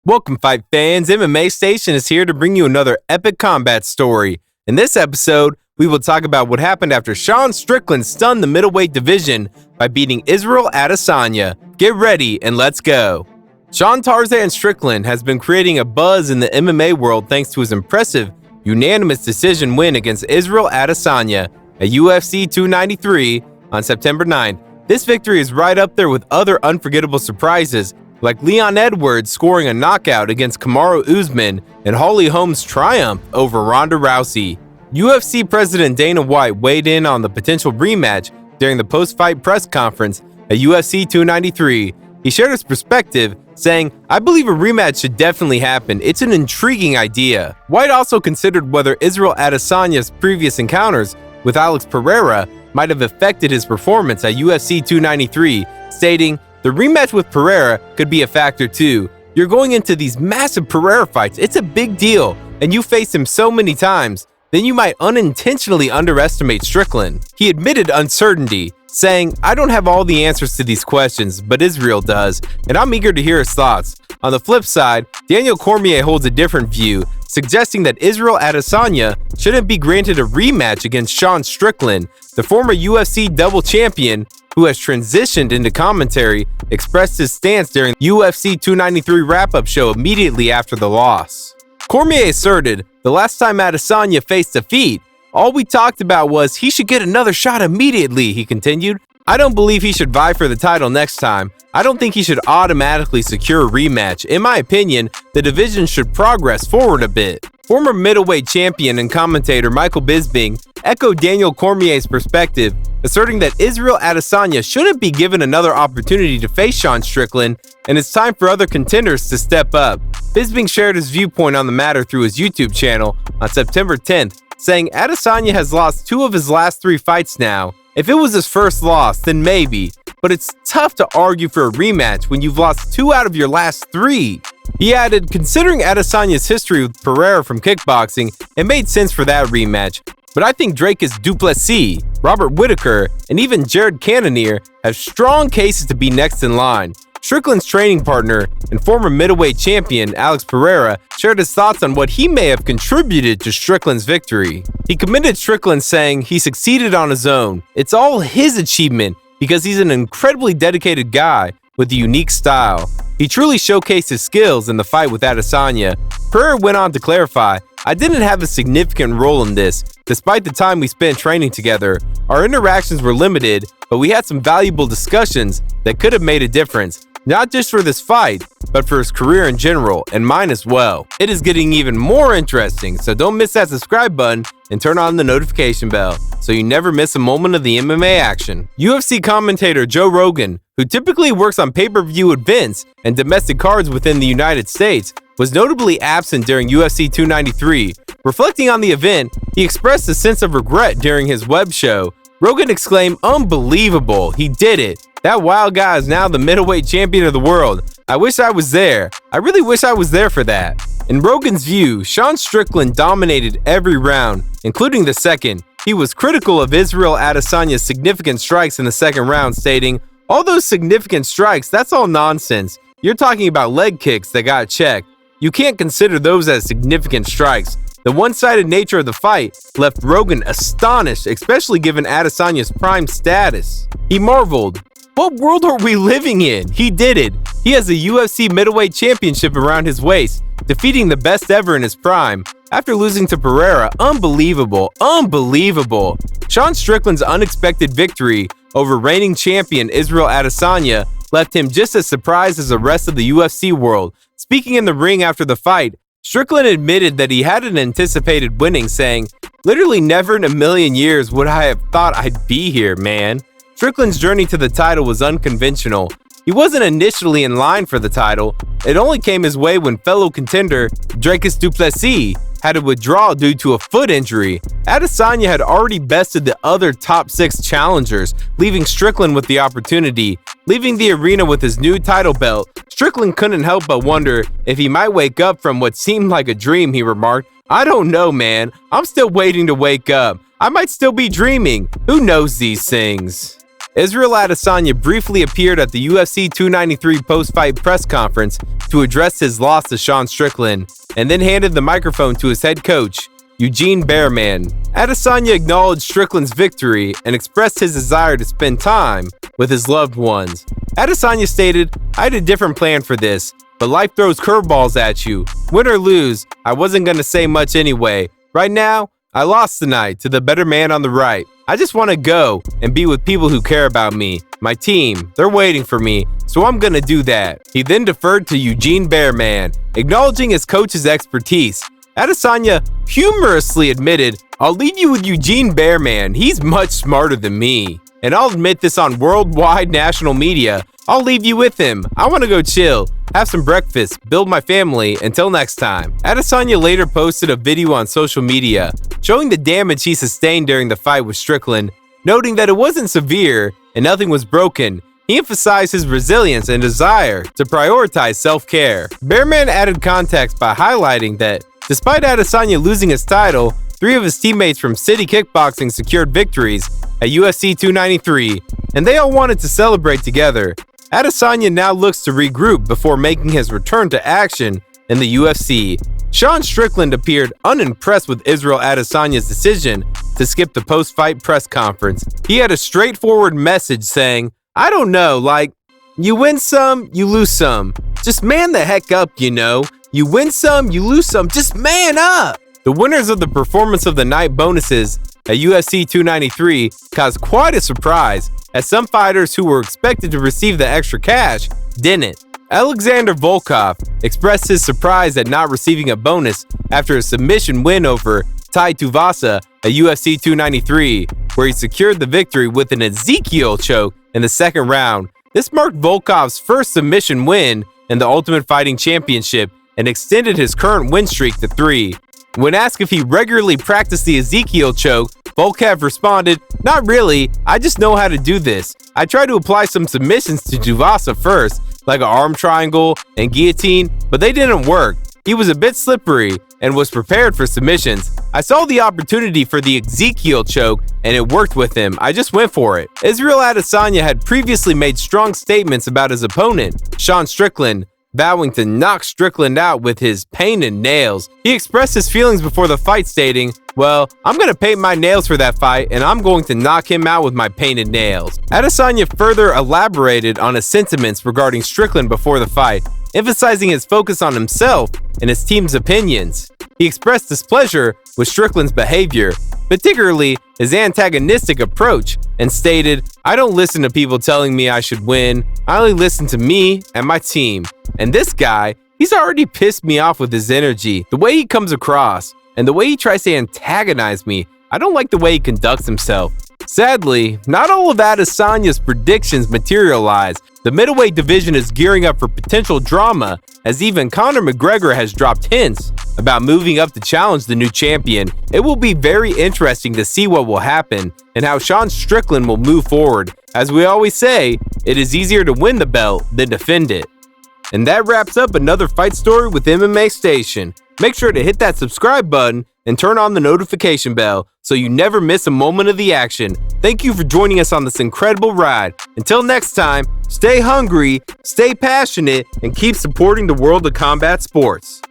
Welcome, fight fans. MMA Station is here to bring you another epic combat story. In this episode, we will talk about what happened after Sean Strickland stunned the middleweight division by beating Israel Adesanya. Get ready and let's go. Sean Tarzan Strickland has been creating a buzz in the MMA world thanks to his impressive, unanimous decision win against Israel Adesanya at UFC 293 on September 9th. This victory is right up there with other unforgettable surprises, like Leon Edwards scoring a knockout against Kamaru Usman and Holly Holm's triumph over Ronda Rousey. UFC President Dana White weighed in on the potential rematch during the post-fight press conference at UFC 293. He shared his perspective, saying, "I believe a rematch should definitely happen. It's an intriguing idea." White also considered whether Israel Adesanya's previous encounters with Alex Pereira might have affected his performance at UFC 293, stating, "The rematch with Pereira could be a factor too. You're going into these massive Pereira fights. It's a big deal, and you face him so many times. Then you might unintentionally underestimate Strickland." He admitted uncertainty, saying, "I don't have all the answers to these questions, but Israel does, and I'm eager to hear his thoughts." On the flip side, Daniel Cormier holds a different view, suggesting that Israel Adesanya shouldn't be granted a rematch against Sean Strickland. The former UFC double champion, who has transitioned into commentary, expressed his stance during the UFC 293 wrap-up show immediately after the loss. Cormier asserted, "The last time Adesanya faced defeat, all we talked about was he should get another shot immediately," he continued. "I don't believe he should vie for the title next time. I don't think he should automatically secure a rematch. In my opinion, the division should progress forward a bit." Former middleweight champion and commentator Michael Bisping echoed Daniel Cormier's perspective, asserting that Israel Adesanya shouldn't be given another opportunity to face Sean Strickland, and it's time for other contenders to step up. Bisping shared his viewpoint on the matter through his YouTube channel on September 10th, saying Adesanya has lost 2 of his last 3 fights now. If it was his first loss, then maybe, but it's tough to argue for a rematch when you've lost 2 out of your last 3. He added, "Considering Adesanya's history with Pereira from kickboxing, it made sense for that rematch. But I think Dricus Du Plessis, Robert Whittaker, and even Jared Cannonier have strong cases to be next in line." Strickland's training partner and former middleweight champion Alex Pereira shared his thoughts on what he may have contributed to Strickland's victory. He commended Strickland, saying he succeeded on his own. "It's all his achievement because he's an incredibly dedicated guy with a unique style. He truly showcased his skills in the fight with Adesanya." Pereira went on to clarify, "I didn't have a significant role in this. Despite the time we spent training together, our interactions were limited, but we had some valuable discussions that could have made a difference. Not just for this fight, but for his career in general, and mine as well." It is getting even more interesting, so don't miss that subscribe button and turn on the notification bell so you never miss a moment of the MMA action. UFC commentator Joe Rogan, who typically works on pay-per-view events and domestic cards within the United States, was notably absent during UFC 293. Reflecting on the event, he expressed a sense of regret during his web show. Rogan exclaimed, "Unbelievable, he did it. That wild guy is now the middleweight champion of the world. I wish I was there. I really wish I was there for that." In Rogan's view, Sean Strickland dominated every round, including the second. He was critical of Israel Adesanya's significant strikes in the second round, stating, "All those significant strikes, that's all nonsense. You're talking about leg kicks that got checked. You can't consider those as significant strikes." The one-sided nature of the fight left Rogan astonished, especially given Adesanya's prime status. He marveled, "What world are we living in? He did it. He has a UFC middleweight championship around his waist, defeating the best ever in his prime. After losing to Pereira, unbelievable, unbelievable." Sean Strickland's unexpected victory over reigning champion Israel Adesanya left him just as surprised as the rest of the UFC world. Speaking in the ring after the fight, Strickland admitted that he hadn't anticipated winning, saying, "Literally never in a million years would I have thought I'd be here, man." Strickland's journey to the title was unconventional. He wasn't initially in line for the title. It only came his way when fellow contender Dricus Du Plessis had to withdraw due to a foot injury. Adesanya had already bested the other top 6 challengers, leaving Strickland with the opportunity. Leaving the arena with his new title belt, Strickland couldn't help but wonder if he might wake up from what seemed like a dream. He remarked, "I don't know, man. I'm still waiting to wake up. I might still be dreaming. Who knows these things?" Israel Adesanya briefly appeared at the UFC 293 post-fight press conference to address his loss to Sean Strickland, and then handed the microphone to his head coach, Eugene Bearman. Adesanya acknowledged Strickland's victory and expressed his desire to spend time with his loved ones. Adesanya stated, "I had a different plan for this, but life throws curveballs at you. Win or lose, I wasn't going to say much anyway. Right now, I lost tonight to the better man on the right. I just want to go and be with people who care about me. My team, they're waiting for me, so I'm going to do that." He then deferred to Eugene Bearman, acknowledging his coach's expertise. Adesanya humorously admitted, "I'll leave you with Eugene Bearman. He's much smarter than me. And I'll admit this on worldwide national media. I'll leave you with him. I want to go chill, have some breakfast, build my family. Until next time." Adesanya later posted a video on social media showing the damage he sustained during the fight with Strickland, noting that it wasn't severe and nothing was broken. He emphasized his resilience and desire to prioritize self-care. Bearman added context by highlighting that despite Adesanya losing his title, 3 of his teammates from City Kickboxing secured victories at UFC 293, and they all wanted to celebrate together. Adesanya now looks to regroup before making his return to action in the UFC. Sean Strickland appeared unimpressed with Israel Adesanya's decision to skip the post-fight press conference. He had a straightforward message saying, "I don't know, like, you win some, you lose some. Just man the heck up, you know. You win some, you lose some. Just man up." The winners of the Performance of the Night bonuses at UFC 293 caused quite a surprise, as some fighters who were expected to receive the extra cash didn't. Alexander Volkov expressed his surprise at not receiving a bonus after a submission win over Tai Tuivasa at UFC 293, where he secured the victory with an Ezekiel choke in the second round. This marked Volkov's first submission win in the Ultimate Fighting Championship and extended his current win streak to 3. When asked if he regularly practiced the Ezekiel choke, Volkov responded, "Not really, I just know how to do this. I tried to apply some submissions to Tuivasa first, like an arm triangle and guillotine, but they didn't work. He was a bit slippery and was prepared for submissions. I saw the opportunity for the Ezekiel choke and it worked with him. I just went for it." Israel Adesanya had previously made strong statements about his opponent, Sean Strickland, vowing to knock Strickland out with his painted nails. He expressed his feelings before the fight, stating, "Well, I'm going to paint my nails for that fight, and I'm going to knock him out with my painted nails." Adesanya further elaborated on his sentiments regarding Strickland before the fight, emphasizing his focus on himself and his team's opinions. He expressed displeasure with Strickland's behavior, particularly his antagonistic approach, and stated, "I don't listen to people telling me I should win. I only listen to me and my team. And this guy, he's already pissed me off with his energy, the way he comes across, and the way he tries to antagonize me. I don't like the way he conducts himself." Sadly, not all of Adesanya's predictions materialized. The middleweight division is gearing up for potential drama, as even Conor McGregor has dropped hints about moving up to challenge the new champion. It will be very interesting to see what will happen and how Sean Strickland will move forward. As we always say, it is easier to win the belt than defend it. And that wraps up another fight story with MMA Station. Make sure to hit that subscribe button and turn on the notification bell so you never miss a moment of the action. Thank you for joining us on this incredible ride. Until next time, stay hungry, stay passionate, and keep supporting the world of combat sports.